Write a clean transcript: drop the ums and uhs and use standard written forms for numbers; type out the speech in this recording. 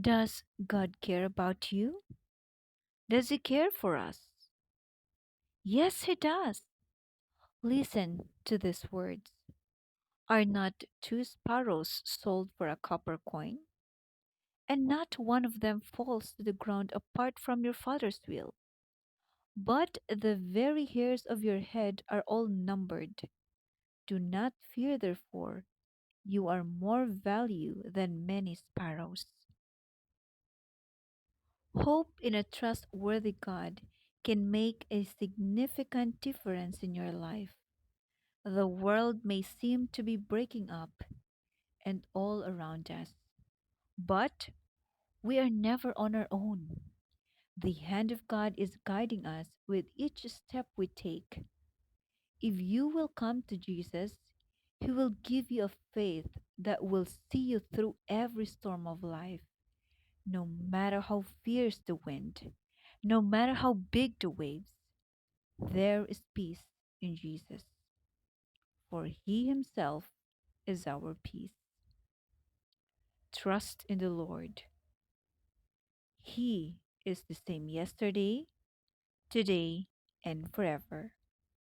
Does God care about you? Does He care for us? Yes, He does. Listen to these words. Are not two sparrows sold for a copper coin? And not one of them falls to the ground apart from your Father's will. But the very hairs of your head are all numbered. Do not fear, therefore, you are more value than many sparrows. Hope in a trustworthy God can make a significant difference in your life. The world may seem to be breaking up and all around us, but we are never on our own. The hand of God is guiding us with each step we take. If you will come to Jesus, He will give you a faith that will see you through every storm of life, no matter how fierce the wind, no matter how big the waves. There is peace in Jesus, for He Himself is our peace. Trust in the Lord. He is the same yesterday, today, and forever.